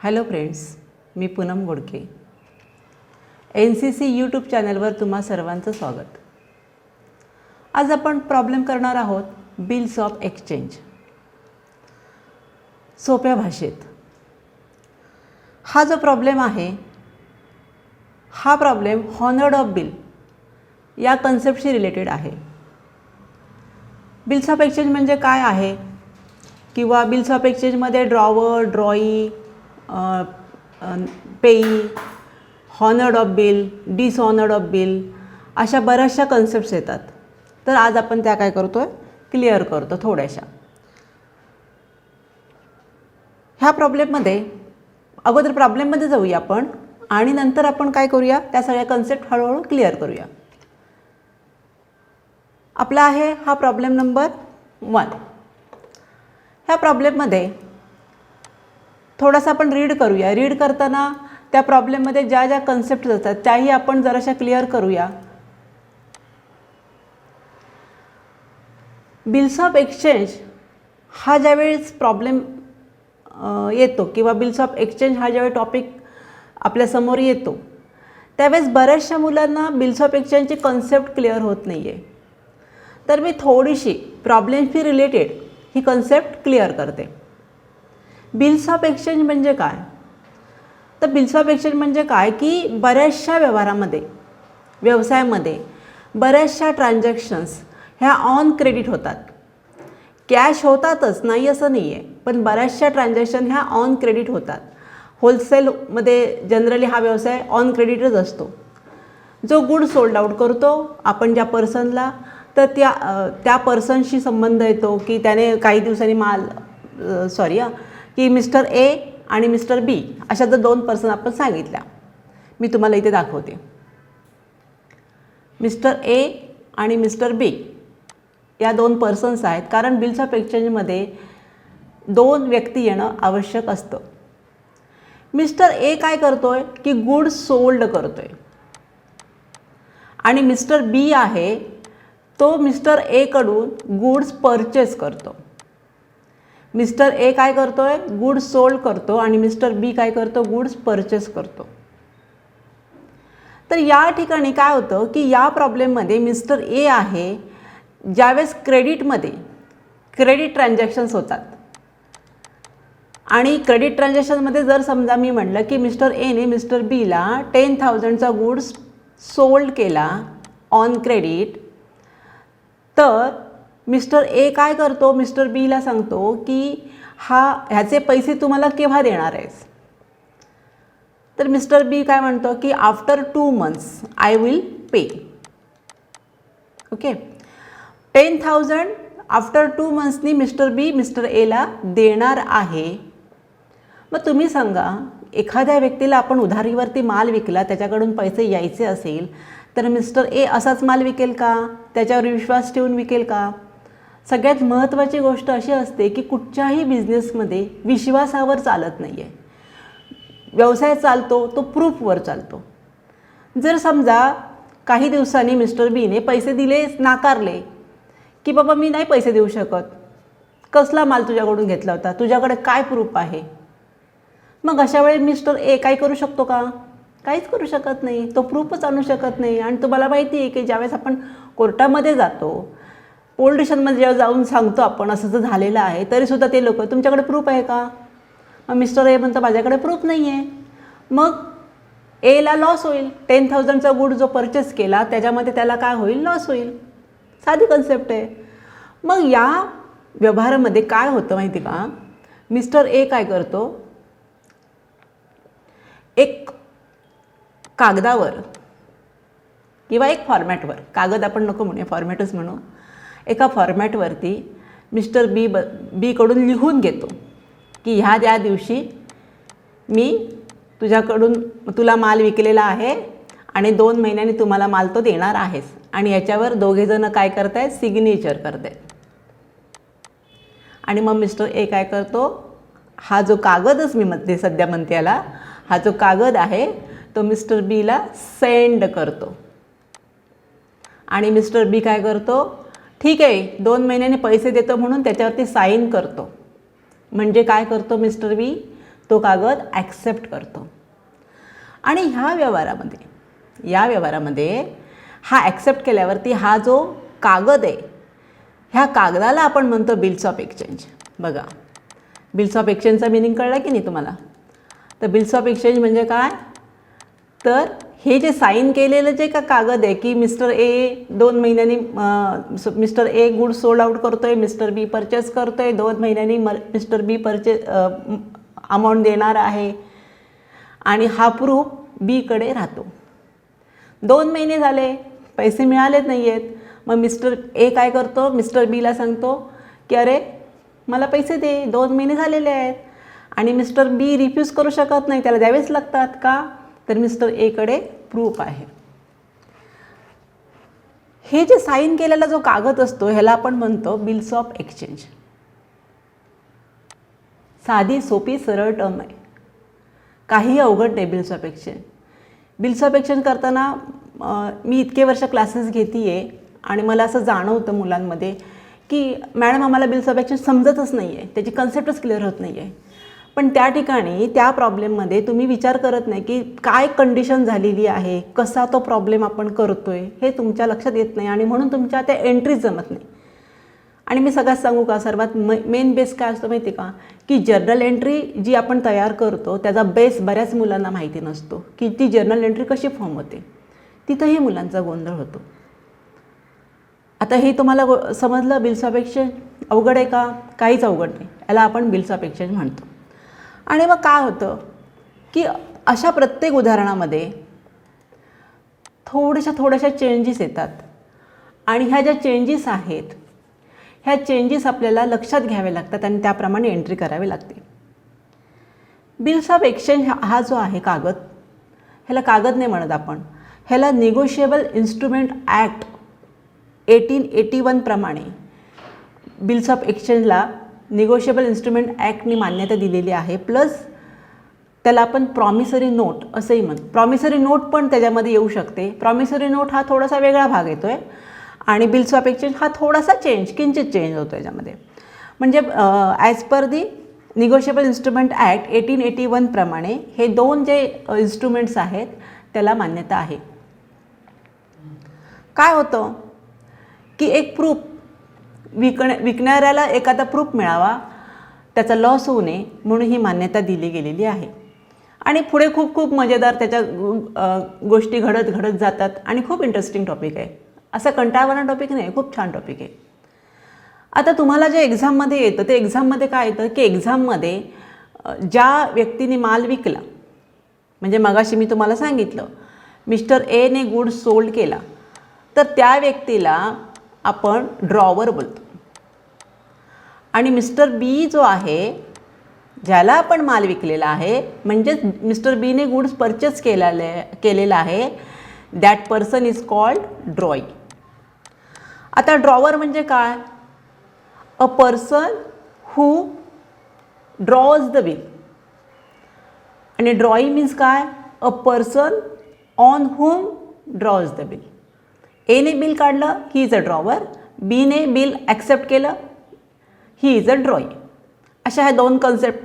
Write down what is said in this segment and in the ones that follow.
Hello friends, मी Poonam Godke. NCC YouTube चॅनलवर तुम्हा सर्वांचं स्वागत. आज आपण प्रॉब्लेम करणार आहोत बिल्स ऑफ एक्सचेंज. सोप्या भाषेत हा जो प्रॉब्लेम आहे, हा प्रॉब्लेम हॉनर्ड ऑफ बिल या कन्सेप्टशी रिलेटेड आहे. बिल्स ऑफ एक्सचेंज म्हणजे काय आहे, किंवा बिल्स ऑफ एक्सचेंजमध्ये ड्रॉवर, ड्रॉई, पेई, honoured of bill, dishonoured of bill अशा बऱ्याचशा कन्सेप्ट्स येतात. तर आज आपण त्या काय करतो आहे, क्लिअर करतो थोड्याशा. ह्या प्रॉब्लेममध्ये अगोदर प्रॉब्लेममध्ये जाऊया आपण, आणि नंतर आपण काय करूया, त्या सगळ्या कन्सेप्ट हळूहळू क्लिअर करूया. आपला आहे हा प्रॉब्लेम नंबर 1. ह्या प्रॉब्लेममध्ये थोडासा आपण रीड करूया. रीड करताना त्या प्रॉब्लेममध्ये ज्या ज्या कन्सेप्ट असतात त्याही आपण जराशा क्लिअर करूया. बिल्स ऑफ एक्सचेंज हा ज्यावेळेस प्रॉब्लेम येतो, किंवा बिल्स ऑफ एक्सचेंज हा ज्यावेळी टॉपिक आपल्यासमोर येतो, त्यावेळेस बऱ्याचशा मुलांना बिल्स ऑफ एक्सचेंजची कन्सेप्ट क्लिअर होत नाही आहे. तर मी थोडीशी प्रॉब्लेमशी रिलेटेड ही कन्सेप्ट क्लिअर करते. बिल्स ऑफ एक्सचेंज म्हणजे काय? तर बिल्स ऑफ एक्सचेंज म्हणजे काय की बऱ्याचशा व्यवहारामध्ये, व्यवसायामध्ये बऱ्याचशा ट्रान्झॅक्शन्स ह्या ऑन क्रेडिट होतात. कॅश होतातच, नाही असं नाही आहे, पण बऱ्याचशा ट्रान्झॅक्शन ह्या ऑन क्रेडिट होतात. होलसेलमध्ये जनरली हा व्यवसाय ऑन क्रेडिटच असतो. जो गुड सोल्ड आउट करतो आपण ज्या पर्सनला, तर त्या पर्सनशी संबंध येतो की त्याने काही दिवसांनी की मिस्टर ए आणि मिस्टर बी अशा जर 2 पर्सन आपण सांगितल्या, मी तुम्हाला इथे दाखवते. मिस्टर ए आणि मिस्टर बी या 2 पर्सन्स आहेत, कारण बिल्स ऑफ एक्सचेंजमध्ये 2 व्यक्ती येणं आवश्यक असतं. मिस्टर ए काय करतोय की गुड सोल्ड करतोय, आणि मिस्टर बी आहे तो मिस्टर ए कडून गुड्स परचेस करतो. मिस्टर ए काय करतोय, गुड सोल्ड करतो, आणि मिस्टर बी काय करतो, गुड्स परचेस करतो. तर या ठिकाणी काय होतं की या प्रॉब्लेममध्ये मिस्टर ए आहे, ज्यावेळेस क्रेडिटमध्ये क्रेडिट ट्रान्झॅक्शन्स होतात, आणि क्रेडिट ट्रान्झॅक्शनमध्ये जर समजा मी म्हटलं की मिस्टर एने मिस्टर बीला 10,000चा गुड्स सोल्ड केला ऑन क्रेडिट, तर मिस्टर ए काय करतो, मिस्टर बीला सांगतो की ह्याचे पैसे तुम्हाला केव्हा देणार आहेस. तर मिस्टर बी काय म्हणतो की after 2 months I will pay. Okay, 10,000 after 2 monthsनी मिस्टर बी मिस्टर एला देणार आहे. मग तुम्ही सांगा, एखाद्या व्यक्तीला आपण उधारीवरती माल विकला, त्याच्याकडून पैसे यायचे असेल, तर मिस्टर ए असाच माल विकेल का? त्याच्यावर विश्वास ठेवून विकेल का? सगळ्यात महत्त्वाची गोष्ट अशी असते की कुठच्याही बिझनेसमध्ये विश्वासावर चालत नाही आहे. व्यवसाय चालतो तो प्रूफवर चालतो. जर समजा काही दिवसांनी मिस्टर बीने पैसे दिले, नाकारले की बाबा मी नाही पैसे देऊ शकत, कसला माल तुझ्याकडून घेतला होता, तुझ्याकडे काय प्रूफ आहे, मग अशा वेळी मिस्टर ए काय करू शकतो का? काहीच करू शकत नाही, तो प्रूफच आणू शकत नाही. आणि तुम्हाला माहिती आहे की ज्यावेळेस आपण कोर्टामध्ये जातो, पोलीस स्टेशनमध्ये जेव्हा जाऊन सांगतो आपण असं जर झालेलं आहे, तरीसुद्धा ते लोक तुमच्याकडे प्रूफ आहे का? मग मिस्टर ए म्हणतं माझ्याकडे प्रूफ नाही आहे. मग एला लॉस होईल. 10,000चा गुड जो परचेस केला त्याच्यामध्ये त्याला काय होईल, लॉस होईल. साधी कन्सेप्ट आहे. मग या व्यवहारामध्ये काय होतं माहिती का, मिस्टर ए काय करतो, एक कागदावर किंवा एक फॉर्मॅटवर, कागद आपण नको म्हणूया, फॉर्मॅटच म्हणू, एका फॉर्मॅटवरती मिस्टर बीकडून लिहून घेतो की ह्या दिवशी मी तुला माल विकलेला आहे, आणि 2 महिन्यांनी तुम्हाला माल तो देणार आहेस. आणि याच्यावर दोघेजणं काय करत आहेत, सिग्नेचर करत आहेत. आणि मग मिस्टर ए काय करतो, हा जो कागदच मी सध्या म्हणते याला, हा जो कागद आहे तो मिस्टर बीला सेंड करतो. आणि मिस्टर बी काय करतो, ठीक आहे 2 महिन्यांनी पैसे देतो म्हणून त्याच्यावरती साईन करतो. म्हणजे काय करतो मिस्टर बी, तो कागद ॲक्सेप्ट करतो. आणि या व्यवहारामध्ये हा ॲक्सेप्ट केल्यावरती हा जो कागद आहे ह्या कागदाला आपण म्हणतो बिल्स ऑफ एक्सचेंज. बघा, बिल्स ऑफ एक्सचेंजचा मिनिंग कळला की नाही तुम्हाला? तर बिल्स ऑफ एक्सचेंज म्हणजे काय? तर हे जे साईन केलेलं जे का कागद आहे की मिस्टर ए 2 महिन्यांनी mister A goods sold out करतो आहे, मिस्टर बी परचेस करतो आहे, 2 महिन्यांनी मिस्टर बी अमाऊंट देणार आहे आणि हा प्रूफ बीकडे राहतो. 2 महिने झाले, पैसे मिळालेच नाही आहेत. मग मिस्टर ए काय करतो? मिस्टर बीला सांगतो की अरे मला पैसे दे, 2 महिने झालेले आहेत. आणि मिस्टर बी रिफ्यूज करू शकत नाही, त्याला द्यावेच लागतात. का? तर मिस्टर एकडे प्रूफ आहे. हे जे साईन केलेला जो कागद असतो ह्याला आपण म्हणतो बिल्स ऑफ एक्सचेंज. साधी सोपी सरळ टर्म आहे, काही अवघड नाही. बिल्स ऑफ एक्सचेंज करताना मी इतके वर्ष क्लासेस घेते आहे आणि मला असं जाणवतं मुलांमध्ये की मॅडम आम्हाला बिल्स ऑफ एक्सचेंज समजतच नाही आहे, त्याची कन्सेप्टच क्लिअर होत नाही आहे. पण त्या ठिकाणी त्या प्रॉब्लेममध्ये तुम्ही विचार करत नाही की काय कंडिशन झालेली आहे, कसा तो प्रॉब्लेम आपण करतो आहे, हे तुमच्या लक्षात येत नाही आणि म्हणून तुमच्या त्या एंट्रीज जमत नाही. आणि मी सगळ्यात सांगू का, सर्वात मेन बेस काय असतो माहिती का, की जर्नल एंट्री जी आपण तयार करतो त्याचा बेस बऱ्याच मुलांना माहिती नसतो की ती जर्नल एंट्री कशी फॉर्म होते. तिथंही मुलांचा गोंधळ होतो. आता हे तुम्हाला समजलं बिल्स ऑफ एक्सचेंज अवघड आहे का? काहीच अवघड नाही, याला आपण बिल्स ऑफ एक्सचेंज म्हणतो. आणि मग काय होतं की अशा प्रत्येक उदाहरणामध्ये थोड्याशा चेंजेस येतात आणि ह्या ज्या चेंजेस आहेत ह्या चेंजेस आपल्याला लक्षात घ्यावे लागतात आणि त्याप्रमाणे एंट्री करावी लागते. बिल्स ऑफ एक्सचेंज हा जो आहे कागद, ह्याला कागद नाही म्हणत आपण, ह्याला निगोशिएबल इन्स्ट्रुमेंट ॲक्ट 1881 प्रमाणे बिल्स ऑफ एक्सचेंजला निगोशिएबल इन्स्ट्रुमेंट ॲक्टनी मान्यता दिलेली आहे. प्लस त्याला आपण प्रॉमिसरी नोट असंही म्हणतो. प्रॉमिसरी नोट पण त्याच्यामध्ये येऊ शकते. प्रॉमिसरी नोट हा थोडासा वेगळा भाग येतो आहे आणि बिल्स ऑफ एक्सचेंज हा थोडासा किंचित चेंज होतो याच्यामध्ये. म्हणजे ॲज पर दी निगोशिएबल इन्स्ट्रुमेंट ॲक्ट 1881 प्रमाणे हे 2 जे इन्स्ट्रुमेंट्स आहेत त्याला मान्यता आहे. काय होतं की एक प्रूफ विकणाऱ्याला एखादा प्रूफ मिळावा, त्याचा लॉस होऊ नये म्हणून ही मान्यता दिली गेलेली आहे. आणि पुढे खूप मजेदार त्याच्या गोष्टी घडत जातात आणि खूप इंटरेस्टिंग टॉपिक आहे. असा कंटाळवाणा टॉपिक नाही, खूप छान टॉपिक आहे. आता तुम्हाला जे एक्झाममध्ये येतं ते एक्झाममध्ये काय येतं की एक्झाममध्ये ज्या व्यक्तीने माल विकला, म्हणजे मगाशी मी तुम्हाला सांगितलं मिस्टर एने गुड्स सोल्ड केला, तर त्या व्यक्तीला आपण ड्रॉवर बोलतो. आणि मिस्टर बी जो आहे ज्याला आपण माल विकलेला आहे, म्हणजेच मिस्टर बीने गुड्स परचेस केलेला आहे, दॅट पर्सन इज कॉल्ड ड्रॉई. आता ड्रॉवर म्हणजे काय? A person who drawers the bill. आणि ड्रॉई मीन्स काय? A person on hmm drawers the bill. एने बिल काढलं, ही इज अ ड्रॉवर. बीने बिल ॲक्सेप्ट केलं, ही इज अ ड्रॉई. अशा ह्या 2 कन्सेप्ट.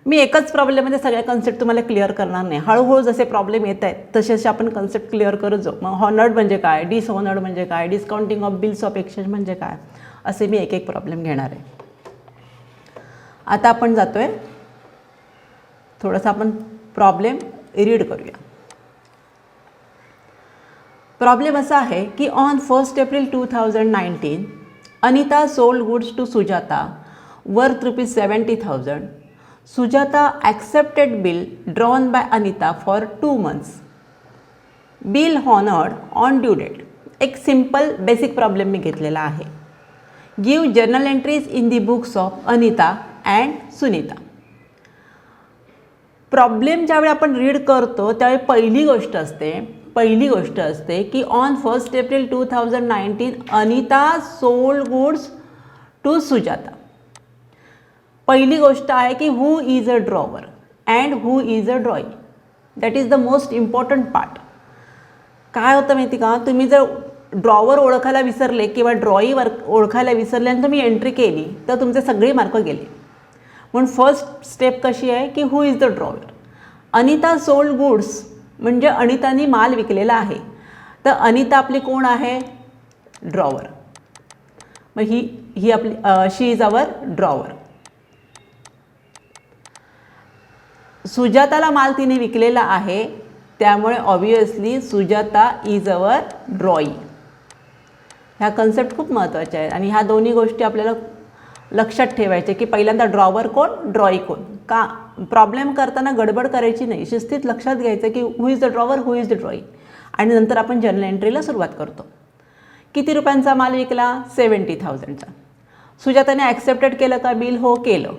मी एकच प्रॉब्लेममध्ये सगळ्या कन्सेप्ट तुम्हाला क्लिअर करणार नाही. हळूहळू जसे प्रॉब्लेम येत आहेत तसे आपण कन्सेप्ट क्लिअर करत जाऊ. मग हॉनर्ड म्हणजे काय, डिसहॉनर्ड म्हणजे काय, discounting of bills of exchange म्हणजे काय, असे मी एक प्रॉब्लेम घेणार आहे. आता आपण जातो आहे थोडंसं आपण प्रॉब्लेम रीड करूया. प्रॉब्लेम असा आहे की on 1 April 2019 Anita sold goods to Sujata worth ₹70,000. Sujata accepted bill drawn by Anita for 2 months. Bill honored on due date. एक सिंपल बेसिक प्रॉब्लेम मी घेतलेला आहे. Give journal entries in the books of Anita and Sunita. Problem ज्यावेळी आपण read करतो त्यावेळी पहिली गोष्ट असते की on 1 April 2019 Anita sold goods to Sujata. पहिली गोष्ट आहे की who is a drawer and who is a drawee. That is the most important part. काय होतं माहिती का, तुम्ही जर ड्रॉवर ओळखायला विसरले किंवा ड्रॉईवर ओळखायला विसरले आणि तुम्ही एंट्री केली तर तुमचे सगळे मार्क गेले. म्हणून फर्स्ट स्टेप कशी आहे की who is the drawer. Anita sold goods म्हणजे अनितानी माल विकलेला आहे. तर अनिता आपली कोण आहे? ड्रॉवर. मग ही आपली शी इज अवर ड्रॉवर. सुजाताला माल तिने विकलेला आहे, त्यामुळे ऑब्वियसली सुजाता इज अवर ड्रॉई. ह्या कन्सेप्ट खूप महत्त्वाच्या आहेत आणि ह्या दोन्ही गोष्टी आपल्याला लक्षात ठेवायच्या की पहिल्यांदा ड्रॉवर कोण, ड्रॉई कोण. का प्रॉब्लेम करताना गडबड करायची नाही, शिस्तीत लक्षात घ्यायचं की who is the drawer, who is the ड्रॉई. आणि नंतर आपण जर्नल एंट्रीला सुरुवात करतो. किती रुपयांचा माल विकला? 70,000चा. सुजाताने ॲक्सेप्टेड केलं का बिल? हो केलं.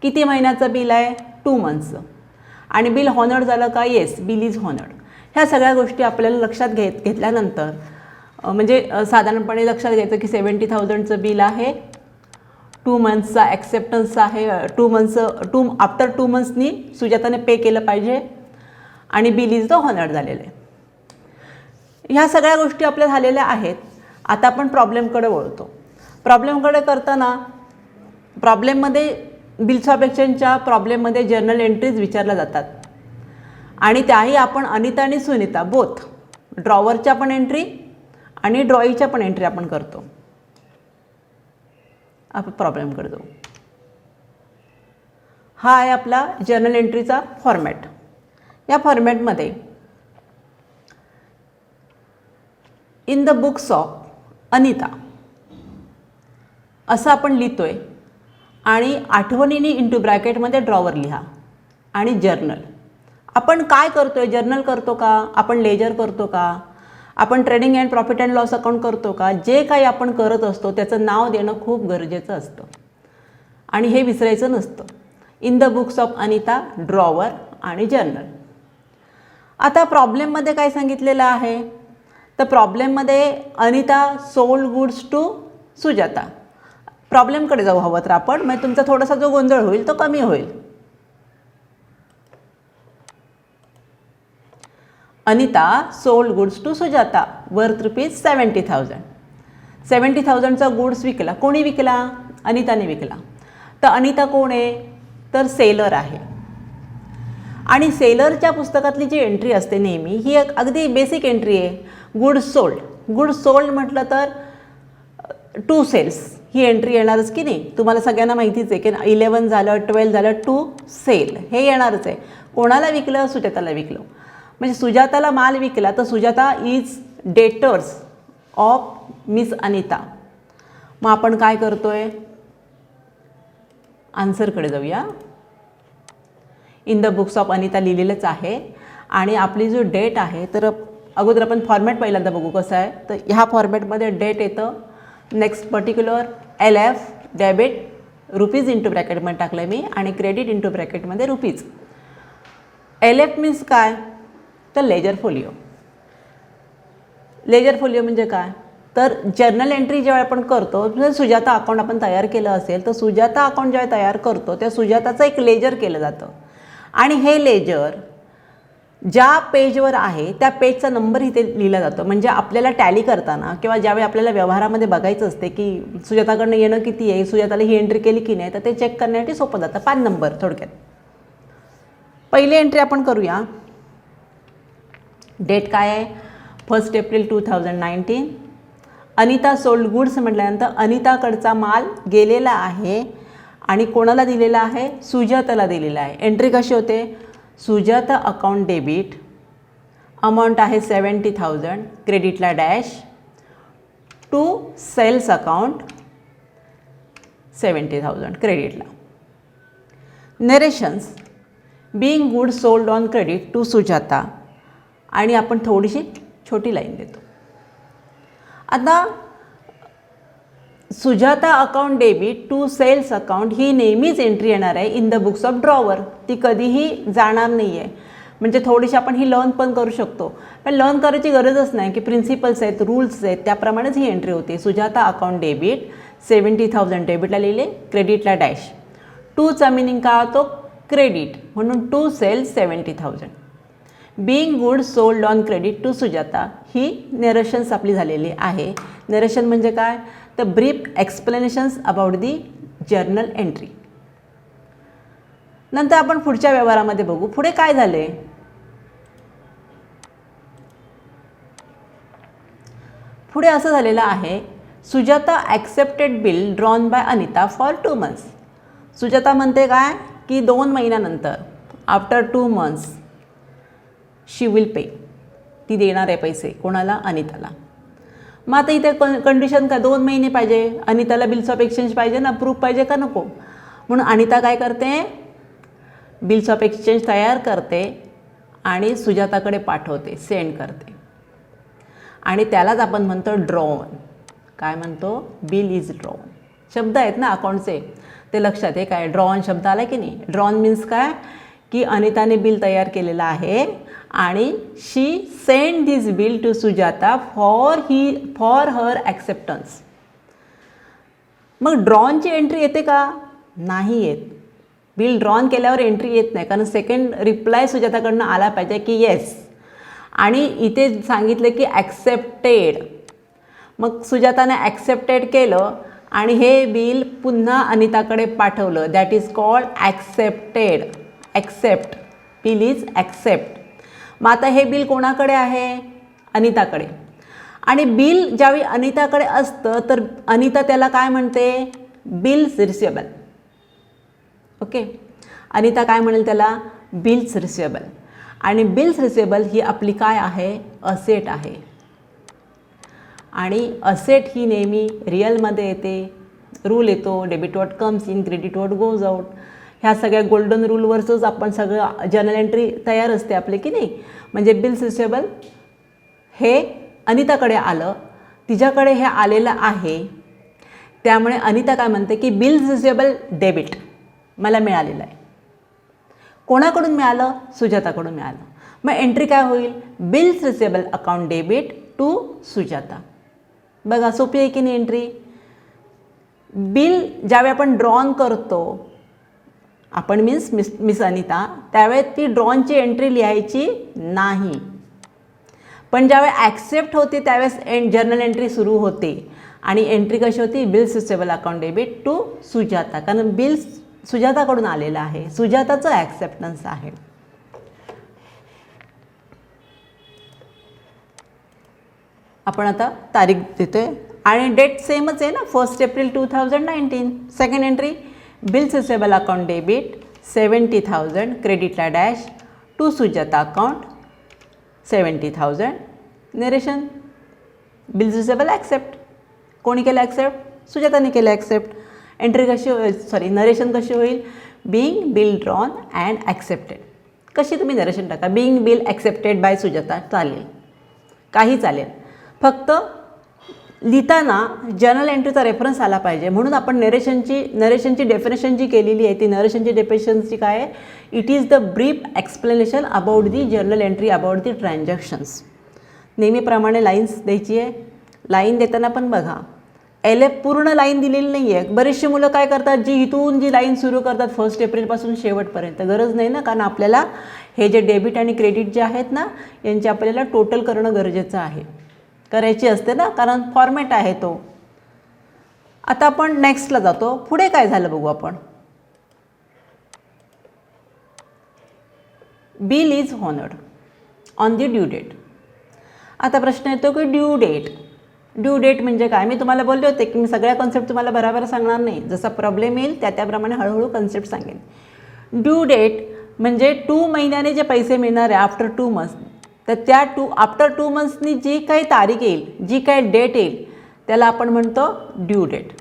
किती महिन्याचं बिल आहे? 2 मंथचं. आणि बिल हॉनर्ड झालं का? Yes, bill is honoured. ह्या सगळ्या गोष्टी आपल्याला लक्षात घेतल्यानंतर म्हणजे साधारणपणे लक्षात घ्यायचं की 70,000चं बिल आहे, 2 मंथ्सचा ॲक्सेप्टन्स आहे, आफ्टर 2 मंथ्सनी सुजाताने पे केलं पाहिजे आणि बिल इज द हॉनर्ड झालेलं आहे. ह्या सगळ्या गोष्टी आपल्या झालेल्या आहेत. आता आपण प्रॉब्लेमकडे वळतो. प्रॉब्लेमकडे करताना प्रॉब्लेममध्ये बिल्स ऑफ एक्सचेंजच्या प्रॉब्लेममध्ये जर्नल एंट्रीज विचारल्या जातात आणि त्याही आपण अनिता आणि सुनीता बोथ ड्रॉवरच्या पण एंट्री आणि ड्रॉईच्या पण एंट्री आपण करतो. आपण प्रॉब्लेमकडे जाऊ. हा आहे आपला जर्नल एंट्रीचा फॉर्मॅट. या फॉर्मॅटमध्ये in the books of Anita असं आपण लिहितोय आणि आठवणीने इंटू ब्रॅकेटमध्ये ड्रॉवर लिहा आणि जर्नल. आपण काय करतोय? जर्नल करतो का? आपण लेजर करतो का? आपण trading and profit and loss account करतो का? जे काही आपण करत असतो त्याचं नाव देणं खूप गरजेचं असतं आणि हे विसरायचं नसतं. In the books of Anita, drawer आणि जर्नल. आता प्रॉब्लेममध्ये काय सांगितलेलं आहे? तर प्रॉब्लेममध्ये Anita sold goods to Sujata. प्रॉब्लेमकडे जाऊ हवं तर आपण, म्हणजे तुमचा थोडासा जो गोंधळ होईल तो कमी होईल. Anita sold goods to Sujata worth rupees 70,000. 70,000चा गुड्स विकला. कोणी विकला? अनिताने विकला. तर अनिता कोण आहे? तर सेलर आहे. आणि सेलरच्या पुस्तकातली जी एंट्री असते नेहमी ही एक अगदी बेसिक एंट्री आहे. Goods sold. गुड्स सोल्ड म्हटलं तर टू सेल्स ही एंट्री येणारच की नाही. तुम्हाला सगळ्यांना माहितीच आहे की 11 झालं, 12 झालं, टू सेल हे येणारच आहे. कोणाला विकलं? सुजाताला विकलं. म्हणजे सुजाताला माल विकला तर Sujata is debtors of miss Anita. मग आपण काय करतोय? आन्सरकडे जाऊया. In the books of Anita लिहिलेलंच आहे आणि आपली जो डेट आहे तर अगोदर आपण फॉर्मॅट पहिल्यांदा बघू कसं आहे. तर ह्या फॉर्मॅटमध्ये डेट येतं, next particular LF debit rupees into ब्रॅकेटमध्ये टाकलं आहे मी आणि क्रेडिट इंटू ब्रॅकेटमध्ये रुपीज. LF मीन्स काय? तर लेजर फोलिओ. लेजर फोलिओ म्हणजे काय? तर जर्नल एंट्री जेव्हा आपण करतो, म्हणजे सुजाता अकाउंट आपण तयार केलं असेल तर सुजाता अकाउंट जेव्हा तयार करतो त्या सुजाताचं एक लेजर केलं जातं आणि हे लेजर ज्या पेजवर आहे त्या पेजचा नंबर इथे लिहिला जातो. म्हणजे आपल्याला टॅली करताना किंवा ज्यावेळी आपल्याला व्यवहारामध्ये बघायचं असते की सुजाताकडनं येणं किती आहे, सुजाताला ही एंट्री केली की नाही, तर ते चेक करण्यासाठी सोपं जातं. 5 नंबर थोडक्यात. पहिली एंट्री आपण करूया. डेट काय आहे? 1 एप्रिल 2019. अनिता सोल्ड गुड्स म्हटल्यानंतर अनिताकडचा माल गेलेला आहे आणि कोणाला दिलेला आहे? सुजाताला दिलेला आहे. एंट्री कशी होते? सुजाता अकाउंट डेबिट, अमाऊंट आहे 70,000, क्रेडिटला डॅश, टू सेल्स अकाउंट 70,000 क्रेडिटला. Narrations being goods sold on credit to Sujata आणि आपण थोडीशी छोटी लाईन देतो. आता Sujata account debit to sales account ही नेहमीच एंट्री येणार आहे in the books of drawer. ती कधीही जाणार नाही आहे. म्हणजे थोडीशी आपण ही लर्न पण करू शकतो, पण लर्न करायची गरजच नाही की प्रिन्सिपल्स आहेत, रूल्स आहेत, त्याप्रमाणेच ही एंट्री होते. सुजाता अकाउंट डेबिट 70,000 डेबिटला लिहिले, क्रेडिटला डॅश. टूचा मिनिंग काय होतो? क्रेडिट, म्हणून to sales 70,000. Being goods sold on credit to Sujata ही नरेशन्स आपली झालेली आहे. नरेशन म्हणजे काय? तर brief explanations about the journal entry. नंतर आपण पुढच्या व्यवहारामध्ये बघू पुढे काय झाले. पुढे असं झालेलं आहे, Sujata accepted bill drawn by Anita for 2 months. Sujata म्हणते काय की 2 महिन्यानंतर after 2 months she will pay, ती देणार आहे पैसे कोणाला, अनिताला. मग आता इथे कंडिशन का 2 महिने पाहिजे, अनिताला बिल्स ऑफ एक्सचेंज पाहिजे ना, प्रूफ पाहिजे का नको. म्हणून अनिता काय करते, बिल्स ऑफ एक्सचेंज तयार करते आणि सुजाताकडे पाठवते, सेंड करते. आणि त्यालाच आपण म्हणतो ड्रॉन. काय म्हणतो, बिल इज ड्रॉन. शब्द आहेत ना अकाउंटचे, ते लक्षात आहे काय, ड्रॉन शब्द आला की नाही. ड्रॉन मीन्स काय की अनिताने बिल तयार केलेलं आहे आणि she send this bill to Sujata for her acceptance. मग ड्रॉनची एंट्री येते का, नाही येत. बिल ड्रॉन केल्यावर एंट्री येत नाही, कारण सेकंड रिप्लाय सुजाताकडनं आला पाहिजे की येस. आणि इथे सांगितलं की ॲक्सेप्टेड. मग सुजाताने ॲक्सेप्टेड केलं आणि हे बिल पुन्हा अनिताकडे पाठवलं, that is called accepted. Accept, bill is accept. मग आता हे बिल कोणाकडे आहे, अनिताकडे. आणि बिल ज्यावेळी अनिताकडे असतं तर अनिता त्याला काय म्हणते, बिल्स रिसिवेबल. ओके, अनिता काय म्हणेल त्याला, बिल्स रिसिवेबल. आणि बिल्स रिसिवेबल ही आपली काय आहे, असेट आहे. आणि असेट ही नेहमी रिअलमध्ये येते. रूल येतो, debit what comes in, credit what goes out. ह्या सगळ्या गोल्डन रूलवरच आपण सगळं जर्नल एंट्री तयार असते आपले की नाही. म्हणजे बिल्स रिसिवेबल हे अनिताकडे आलं, तिच्याकडे हे आलेलं आहे. त्यामुळे अनिता काय म्हणते की बिल्स रिसिवेबल डेबिट मला मिळालेलं आहे. कोणाकडून मिळालं, सुजाताकडून मिळालं. मग एंट्री काय होईल, bills receivable account debit to Sujata. बघा सोपी आहे की नाही एंट्री. बिल ज्यावेळी आपण ड्रॉन करतो, आपण मिस अनिता, त्यावेळेस ती ड्रॉनची एंट्री लिहायची नाही. पण ज्यावेळी ॲक्सेप्ट होते त्यावेळेस जर्नल एंट्री सुरू होते. आणि एंट्री कशी होती, bills receivable account debit to Sujata, कारण बिल्स सुजाताकडून आलेलं आहे, सुजाताचं ॲक्सेप्टन्स आहे. आपण आता तारीख देतोय आणि डेट सेमच आहे ना, 1 April 2019. Second entry, bills receivable account debit 70,000 क्रेडिटला dash to Sujata account 70,000. Narration, bills receivable accept. कोणी केलं ॲक्सेप्ट, सुजाताने केलं ॲक्सेप्ट. एंट्री कशी नरेशन कशी होईल, being bill drawn and accepted. कशी तुम्ही नरेशन टाका, being bill accepted by Sujata, चालेल, काही चालेल. फक्त लिहिताना जर्नल एंट्रीचा रेफरन्स आला पाहिजे. म्हणून आपण नरेशनची डेफिनेशन जी केलेली आहे ती नरेशनची डेफिनेशनची काय आहे, it is the brief explanation about the journal entry about the transactions. नेहमीप्रमाणे लाईन्स द्यायची आहे. लाईन देताना पण बघा, पूर्ण लाईन दिलेली नाही आहे. बरेचशी मुलं काय करतात, जी लाईन सुरू करतात 1 एप्रिलपासून शेवटपर्यंत. गरज नाही ना, कारण आपल्याला हे जे डेबिट आणि क्रेडिट जे आहेत ना, यांची आपल्याला टोटल करणं गरजेचं आहे, करायची असते ना, कारण फॉर्मॅट आहे तो. आता आपण नेक्स्टला जातो. पुढे काय झालं बघू आपण. Bill is honoured on the due date. आता प्रश्न येतो की ड्यू डेट म्हणजे काय. मी तुम्हाला बोलले होते की मी सगळ्या कॉन्सेप्ट तुम्हाला बरोबर सांगणार नाही, जसा प्रॉब्लेम येईल त्याप्रमाणे हळूहळू कॉन्सेप्ट सांगेन. ड्यू डेट म्हणजे 2 महिन्याने जे पैसे मिळणार आहे आफ्टर 2 months, तर त्या आफ्टर 2 monthsनी जी काही तारीख येईल, जी काही डेट येईल त्याला आपण म्हणतो ड्यू डेट.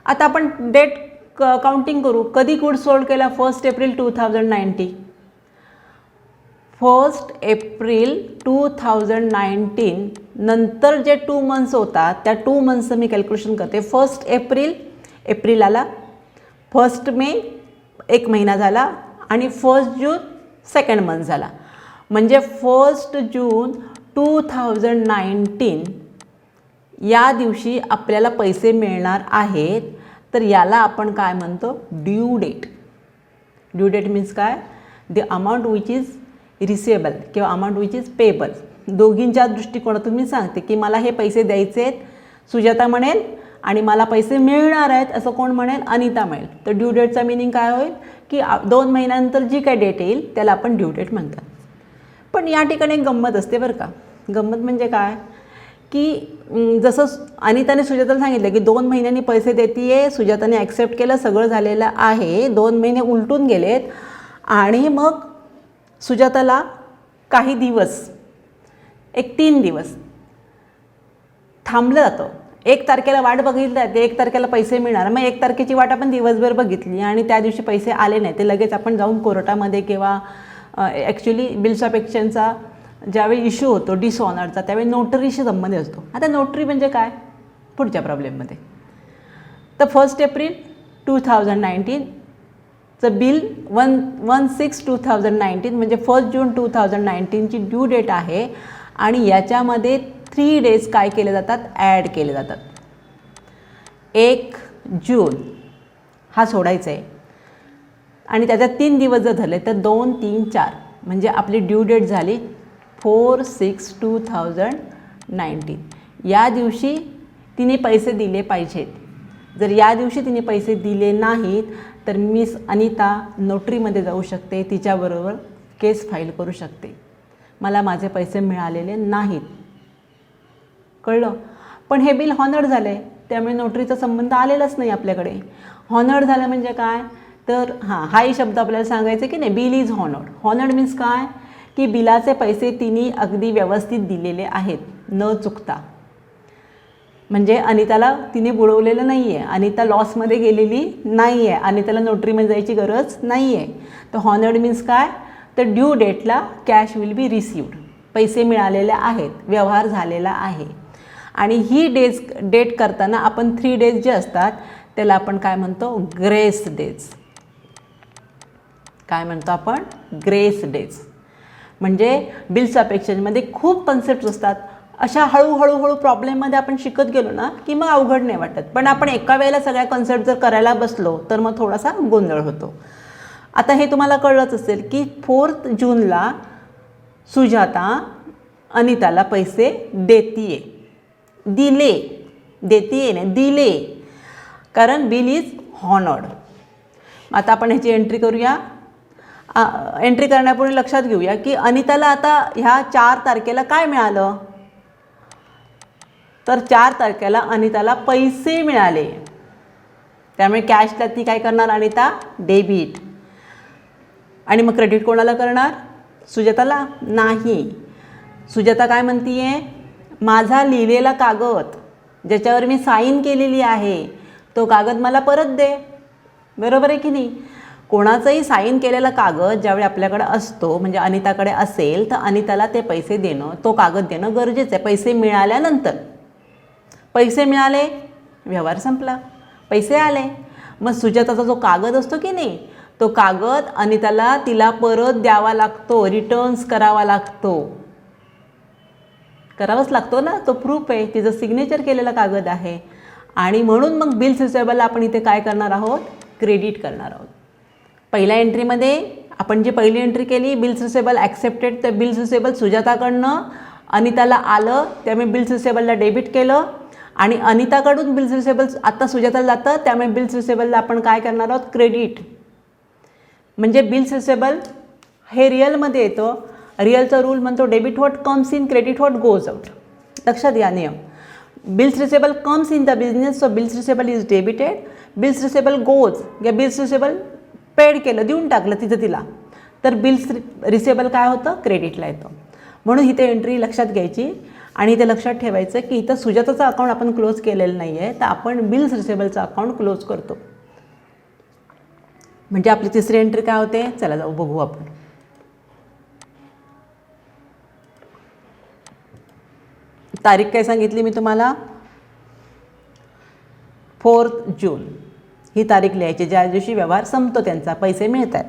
आता आपण डेट काउंटिंग करू. कधी गुड सोल्ड केला, 1 एप्रिल 2019. 1 एप्रिल 2019 नंतर जे 2 months होतात त्या 2 monthsचं मी कॅल्क्युलेशन करते. 1 एप्रिल आला, 1 मे 1 महिना झाला आणि 1 जून 2nd month झाला. म्हणजे 1 जून 2019 या दिवशी आपल्याला पैसे मिळणार आहेत. तर याला आपण काय म्हणतो, due date. Due date means काय, the amount which is receivable किंवा अमाऊंट विच इज पेबल. दोघींच्या दृष्टिकोनातून मी सांगते की मला हे पैसे द्यायचे आहेत, सुजाता म्हणेल, आणि मला पैसे मिळणार आहेत असं कोण म्हणेल, अनिता म्हणेल. तर ड्यू डेटचा मिनिंग काय होईल की 2 महिन्यानंतर जी काय डेट येईल त्याला आपण ड्यू डेट म्हणतात. पण या ठिकाणी एक गंमत असते बरं का. गंमत म्हणजे काय की जसं अनिताने सुजाताला सांगितलं की 2 महिन्यांनी पैसे देते, सुजाताने ॲक्सेप्ट केलं, सगळं झालेलं आहे. 2 महिने उलटून गेलेत आणि मग सुजाताला काही दिवस, एक 3 दिवस थांबलं जातं. 1 तारखेला वाट बघितली जाते, 1 तारखेला पैसे मिळणार. मग 1 तारखेची वाट आपण दिवसभर बघितली आणि त्या दिवशी पैसे आले नाही, ते लगेच आपण जाऊन कोर्टामध्ये किंवा ॲक्च्युली बिल्स ऑफ एक्सचेंजचा ज्यावेळी इश्यू होतो डिसऑनरचा, त्यावेळी नोटरीशी संबंधित असतो. आता नोटरी म्हणजे काय पुढच्या प्रॉब्लेममध्ये. तर 1 एप्रिल 2019चं बिल 1/6/2019 म्हणजे 1 जून 2019ची ड्यू डेट आहे आणि याच्यामध्ये 3 डेज काय केले जातात, ॲड केले जातात. 1 जून हा सोडायचा आहे आणि त्याच्यात 3 दिवस जर झाले तर 2, 3, 4 म्हणजे आपली ड्यू डेट झाली 4/6/2019. या दिवशी तिने पैसे दिले पाहिजेत. जर या दिवशी तिने पैसे दिले नाहीत तर मिस अनिता नोटरीमध्ये जाऊ शकते, तिच्याबरोबर केस फाईल करू शकते, मला माझे पैसे मिळालेले नाहीत. कळलं. पण हे बिल हॉनर्ड झालं आहे, त्यामुळे नोटरीचा संबंध आलेलाच नाही आपल्याकडे. हॉनर्ड झालं म्हणजे काय तर हाही शब्द आपल्याला सांगायचा की नाही, bill is honoured. Honoured means काय की बिलाचे पैसे तिने अगदी व्यवस्थित दिलेले आहेत न चुकता. म्हणजे अनिताला तिने बुडवलेलं नाही आहे, अनिता लॉसमध्ये गेलेली नाही आहे, अनिताला नोटरीमध्ये जायची गरज नाही आहे. तर हॉनर्ड मीन्स काय तर ड्यू डेटला कॅश विल बी रिसिव्ड, पैसे मिळालेले आहेत, व्यवहार झालेला आहे. आणि ही डेट करताना आपण 3 डेज जे असतात त्याला आपण काय म्हणतो, ग्रेस डेज. काय म्हणतो आपण, ग्रेस डेज. म्हणजे बिल्स ऑफ एक्सचेंजमध्ये खूप कन्सेप्ट असतात. अशा हळूहळू प्रॉब्लेममध्ये आपण शिकत गेलो ना की मग अवघड नाही वाटत. पण आपण एका वेळेला सगळ्या कन्सेप्ट जर करायला बसलो तर मग थोडासा गोंधळ होतो. आता हे तुम्हाला कळलंच असेल की 4 जूनला सुजाता अनिताला पैसे दिले, कारण बिल इज हॉनर्ड. आता आपण ह्याची एंट्री करूया. एंट्री करण्यापूर्वी लक्षात घेऊया की अनिताला आता ह्या 4 तारखेला काय मिळालं तर 4 तारखेला अनिताला पैसे मिळाले. त्यामुळे कॅशला ती काय करणार अनिता, डेबिट. आणि मग क्रेडिट कोणाला करणार, सुजाताला नाही. सुजाता काय म्हणती आहे, माझा लिहिलेला कागद ज्याच्यावर मी साईन केलेली आहे तो कागद मला परत दे. बरोबर आहे की नाही. कोणाचाही साईन केलेला कागद ज्यावेळी आपल्याकडे असतो म्हणजे अनिताकडे असेल तर अनिताला ते पैसे देणं, तो कागद देणं गरजेचं आहे. पैसे मिळाल्यानंतर, पैसे मिळाले व्यवहार संपला, पैसे आले. मग सुजाताचा जो कागद असतो की नाही तो कागद अनिताला तिला परत द्यावा लागतो, रिटर्न्स करावा लागतो. करावाच लागतो ना, तो प्रूफ आहे, तिचं सिग्नेचर केलेला कागद आहे. आणि म्हणून मग बिल्स रिसिवेबलला आपण इथे काय करणार आहोत, क्रेडिट करणार आहोत. पहिल्या एंट्रीमध्ये आपण जी पहिली एंट्री केली बिल्स रिसिवेबल ॲक्सेप्टेड, तर बिल्स रिसिवेबल सुजाताकडनं अनिताला आलं, त्यामुळे बिल्स रिसिवेबलला डेबिट केलं. आणि अनिताकडून बिल्स रिसिवेबल आता सुजाताला जातं, त्यामुळे बिल्स रिसिवेबलला आपण काय करणार आहोत, क्रेडिट. म्हणजे बिल्स रिसिवेबल हे रिअलमध्ये येतं. रिअलचा रूल म्हणतो debit what comes in, credit what goes out. लक्षात घ्या नियम. Bills receivable comes in the business, so bills receivable is debited. Bills receivable goes या बिल्स रिसिवेबल पेड केलं, देऊन टाकलं तिथं तिला, तर बिल्स रिसिवेबल काय होतं, क्रेडिटला येतं. म्हणून इथे एंट्री लक्षात घ्यायची आणि इथे लक्षात ठेवायचं की इथं सुजाताचं अकाउंट आपण क्लोज केलेलं नाही आहे, तर आपण बिल्स रिसिवेबलचं अकाउंट क्लोज करतो. म्हणजे आपली तिसरी एंट्री काय होते, चला जाऊ बघू आपण. तारीख काय सांगितली मी तुम्हाला, 4 जून ही तारीख लिहायची ज्या दिवशी व्यवहार संपतो, त्यांचा पैसे मिळतात.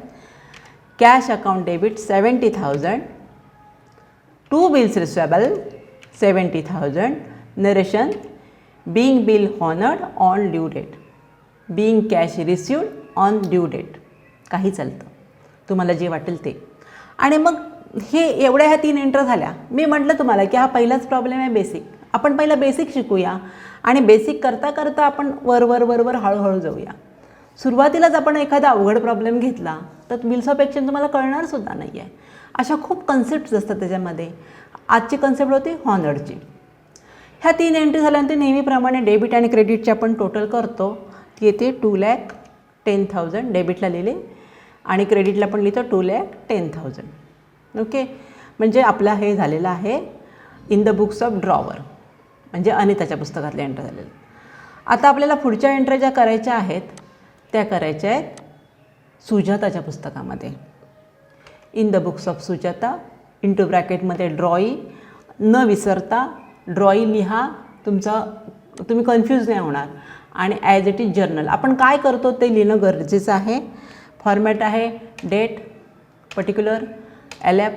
Cash account debit 70,000, to bills receivable 70,000, narration being bill honored on due date, being cash received on due date. काही चालतं, तुम्हाला जे वाटेल ते. आणि मग हे एवढ्या ह्या 3 एंट्री झाल्या. मी म्हटलं तुम्हाला की हा पहिलाच प्रॉब्लेम आहे बेसिक. आपण पहिला बेसिक शिकूया आणि बेसिक करता करता आपण वर हळूहळू जाऊया. सुरुवातीलाच आपण एखादा अवघड प्रॉब्लेम घेतला तर बिल्स ऑफ एक्सचेंज तुम्हाला कळणारसुद्धा नाही आहे. अशा खूप कन्सेप्ट्स असतात त्याच्यामध्ये. आजची कन्सेप्ट होती हॉनरची. ह्या 3 एंट्री झाल्यानंतर नेहमीप्रमाणे डेबिट आणि क्रेडिटची आपण टोटल करतो. ती येते 2,10,000 डेबिटला लिहिले आणि क्रेडिटला पण लिहितो 2,10,000. ओके, म्हणजे आपला हे झालेलं आहे in the books of drawer, म्हणजे अनिताच्या पुस्तकातल्या एंट्री झालेलं. आता आपल्याला पुढच्या एंट्री ज्या करायच्या आहेत त्या करायच्या आहेत सुजाताच्या पुस्तकामध्ये. In the books of Sujata, into ब्रॅकेटमध्ये ड्रॉई, न विसरता ड्रॉई लिहा, तुम्ही कन्फ्यूज नाही होणार. आणि ॲज इट इज जर्नल आपण काय करतो ते लिहिणं गरजेचं आहे. फॉर्मॅट आहे date, particular, LF,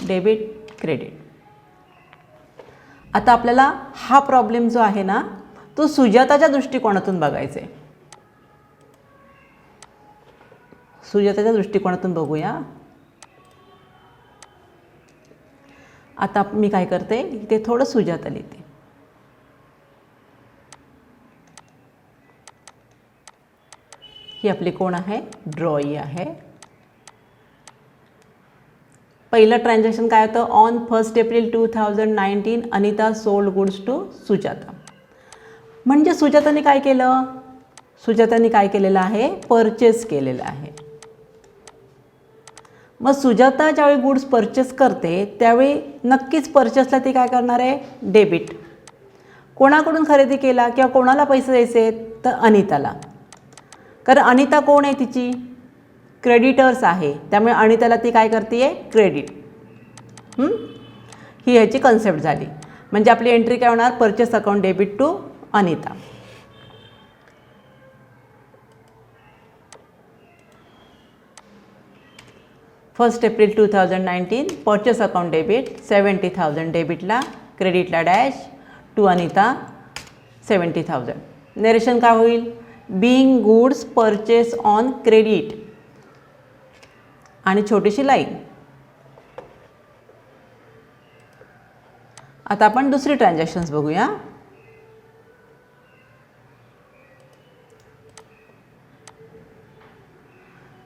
debit, credit. आता आपल्याला हा प्रॉब्लेम जो आहे ना तो सुजाताच्या दृष्टिकोनातून बघायचा आहे. सुजाताच्या दृष्टिकोनातून बघूया. आता मी काय करते, ते थोडं सुजाता लिहिते. ही आपली कोण आहे, ड्रॉई आहे. पहिलं ट्रान्झॅक्शन काय होतं, on 1 April 2019 Anita sold goods to Sujata. म्हणजे सुजाताने काय केलं, सुजाताने काय केलेलं आहे, परचेस केलेलं आहे. मग सुजाता ज्यावेळी गुड्स परचेस करते त्यावेळी नक्कीच परचेसला ती काय करणार आहे, डेबिट. कोणाकडून खरेदी केला किंवा कोणाला पैसे द्यायचे, तर अनिताला. कारण अनिता कोण आहे, तिची क्रेडिटर्स आहे, त्यामुळे अनिताला ती काय करते आहे, क्रेडिट. ही ह्याची कन्सेप्ट झाली. म्हणजे आपली एंट्री काय होणार, purchase account debit to Anita. First April 2019 purchase account debit 70,000 डेबिटला, क्रेडिटला डॅश टू अनिता 70,000. नरेशन काय होईल, being goods purchase on credit आणि छोटीशी लाईन. आता आपण दुसरी ट्रान्झॅक्शन्स बघूया.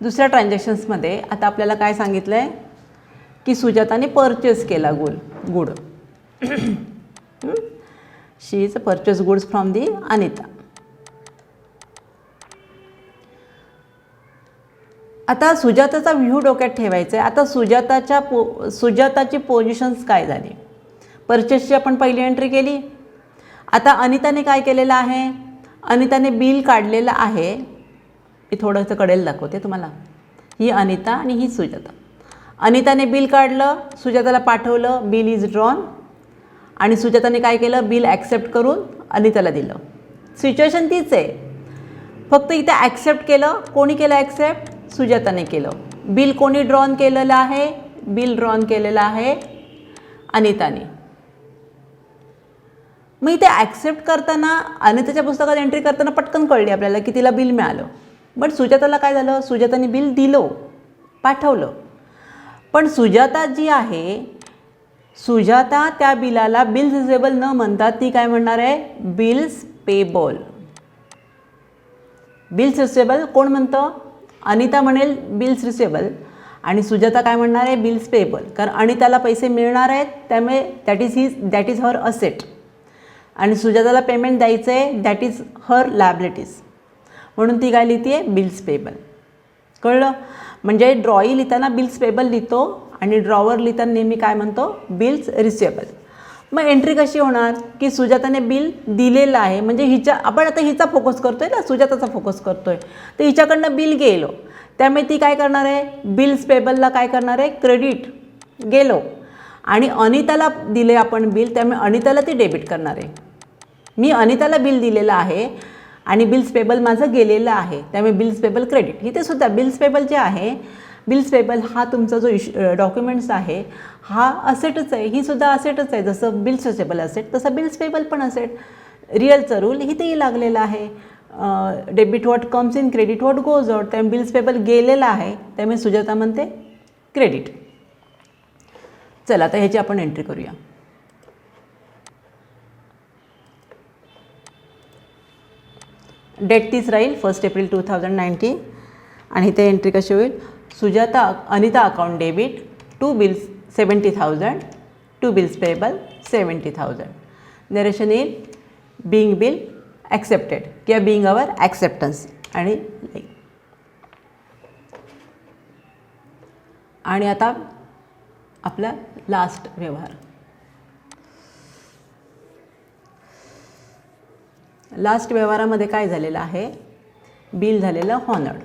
दुसऱ्या ट्रान्झॅक्शन्समध्ये आता आपल्याला काय सांगितलं आहे की सुजाताने परचेस केला good. She is purchase goods from the Anita. आता सुजाताचा व्ह्यू डोक्यात ठेवायचा आहे. आता सुजाताची पोझिशन्स काय झाली, परचेसची आपण पहिली एंट्री केली. आता अनिताने काय केलेलं आहे, अनिताने बिल काढलेलं आहे. मी थोडंसं कडेल दाखवते तुम्हाला. ही अनिता आणि ही सुजाता. अनिताने बिल काढलं, सुजाताला पाठवलं, बिल इज ड्रॉन. आणि सुजाताने काय केलं, बिल ॲक्सेप्ट करून अनिताला दिलं. सिच्युएशन तीच आहे, फक्त इथे ॲक्सेप्ट केलं. कोणी केलं ॲक्सेप्ट, सुजाताने केलं. बिल कोणी ड्रॉन केलेलं आहे, बिल ड्रॉन केलेलं आहे अनिताने. मग इथे ॲक्सेप्ट करताना अनिताच्या पुस्तकात एंट्री करताना पटकन कळली आपल्याला की तिला बिल मिळालं. बट सुजाताला काय झालं, सुजाताने बिल दिलं, पाठवलं. पण सुजाता जी आहे, सुजाता त्या बिलाला बिल्स रिसेबल न म्हणता ती काय म्हणणार आहे, बिल्स पेबल. बिल्स रिसेबल कोण म्हणतं, अनिता म्हणेल बिल्स रिसेबल आणि सुजाता काय म्हणणार आहे, बिल्स पेबल. कारण अनिताला पैसे मिळणार आहेत त्यामुळे दॅट इज हर असेट आणि सुजाताला पेमेंट द्यायचं आहे, दॅट इज हर लायबिलिटीज. म्हणून ती काय लिहिते आहे, बिल्स पेबल. कळलं. म्हणजे ड्रॉई लिहिताना बिल्स पेबल लिहितो आणि ड्रॉवर लिहिताना नेहमी काय म्हणतो, बिल्स रिसेबल. मग एंट्री कशी होणार की सुजाताने बिल दिलेलं आहे, म्हणजे आपण आता हिचा फोकस करतोय ना, सुजाताचा फोकस करतोय, तर हिच्याकडनं बिल गेलो त्यामुळे ती काय करणार आहे, बिल्स पेबलला काय करणार आहे, क्रेडिट गेलो. आणि अनिताला दिले आपण बिल त्यामुळे अनिताला ती डेबिट करणार आहे. मी अनिताला बिल दिलेलं आहे आणि बिल्स पेबल माझं गेलेलं आहे त्यामुळे बिल्स पेबल क्रेडिट. इथे सुद्धा बिल्स पेबल जे आहे, बिल्स पेबल हा तुमचा जो डॉक्युमेंट्स आहे हा असेटच आहे. ही सुद्धा असेटच आहे. जसं बिल्स रिसेबल असेट तसं बिल्स पेबल पण असेट. रिअलचा रूल इथेही लागलेला आहे. Debit what comes in, credit what goes out. त्यामुळे बिल्स पेबल गेलेला आहे त्यामुळे सुजाता म्हणते क्रेडिट. चला आता ह्याची आपण एंट्री करूया. डेट तीच राहील 1 एप्रिल 2019 आणि इथे एंट्री कशी होईल Anita account debit 2 bills 70,000 2 bills payable 70,000. Narration येईल बिंग बिल ॲक्सेप्टेड किंवा बिंग अवर ॲक्सेप्टन्स आणि आता आपला लास्ट व्यवहार. लास्ट व्यवहारामध्ये काय झालेलं आहे, बिल झालेलं हॉनर्ड.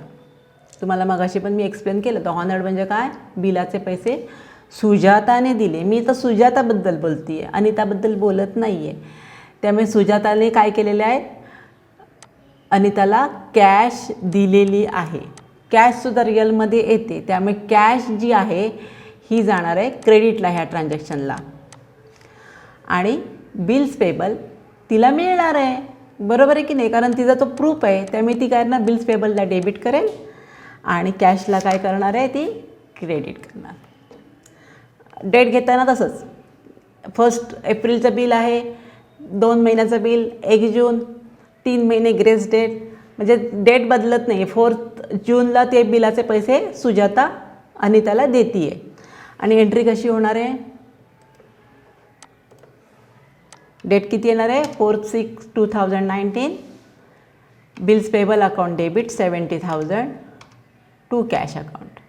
तुम्हाला मगाशी पण मी एक्सप्लेन केलं तर हॉनर्ड म्हणजे काय, बिलाचे पैसे सुजाताने दिले. मी तर सुजाताबद्दल बोलते आहे, अनिताबद्दल बोलत नाही आहे. त्यामुळे सुजाताने काय केलेले आहे, अनिताला कॅश दिलेली आहे. कॅशसुद्धा रिअलमध्ये येते, त्यामुळे कॅश जी आहे ही जाणार आहे क्रेडिटला ह्या ट्रान्झॅक्शनला. आणि बिल्स पेबल तिला मिळणार आहे, बरोबर आहे की नाही, कारण तिचा तो प्रूफ आहे. त्यामुळे ती काय करणार, बिल्स पेबलला डेबिट करेल आणि कॅशला काय करणार आहे, ती क्रेडिट करणार. डेट घेताना तसंच 1 एप्रिलचं बिल आहे, 2 महिन्याचं बिल 1 जून, 3 महिने ग्रेस डेट, म्हणजे डेट बदलत नाही. 4 जूनला ते बिलाचे पैसे सुजाता अनिताला देते आहे. आणि एंट्री कशी होणार आहे, डेट किती येणार आहे 4/6/2019, bills payable account debit 70,000 to cash account.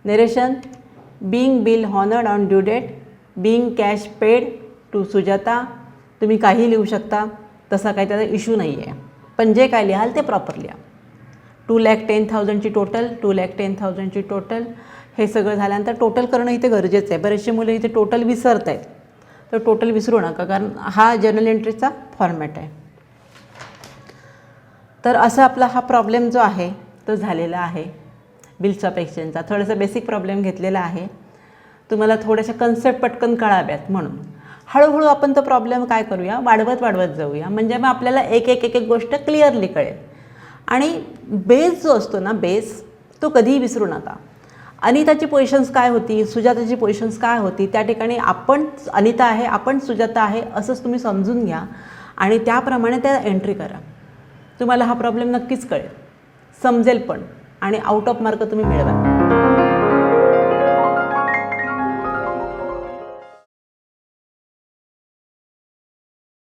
Narration being bill honoured on due date, being cash paid to Sujata. तुम्ही काही लिहू शकता, तसा काही त्याचा इश्यू नाही आहे, पण जे काय लिहाल ते प्रॉपर लिहा. 2,10,000ची टोटल, 2,10,000ची टोटल. हे सगळं झाल्यानंतर टोटल करणं इथे गरजेचं आहे. बरेचसे मुलं इथे टोटल विसरत आहेत, तर टोटल विसरू नका, कारण हा जर्नल एंट्रीचा फॉर्मॅट आहे. तर असा आपला हा प्रॉब्लेम जो आहे तो झालेला आहे बिल्स ऑफ एक्सचेंजचा. थोडासा बेसिक प्रॉब्लेम घेतलेला आहे, तुम्हाला थोड्याशा कन्सेप्ट पटकन कळाव्यात म्हणून. हळूहळू आपण तो प्रॉब्लेम काय करूया, वाढवत जाऊया, म्हणजे मग आपल्याला एक एक गोष्ट क्लिअरली कळेल. आणि बेस जो असतो ना, बेस तो कधीही विसरू नका. अनिताची पोझिशन्स काय होती, सुजाताची पोझिशन्स काय होती, त्या ठिकाणी आपण अनिता आहे, आपण सुजाता आहे असंच तुम्ही समजून घ्या आणि त्याप्रमाणे त्या एंट्री करा. तुम्हाला हा प्रॉब्लेम नक्कीच कळेल, समजेल पण, आणि आउट ऑफ मार्क तुम्ही मिळवा.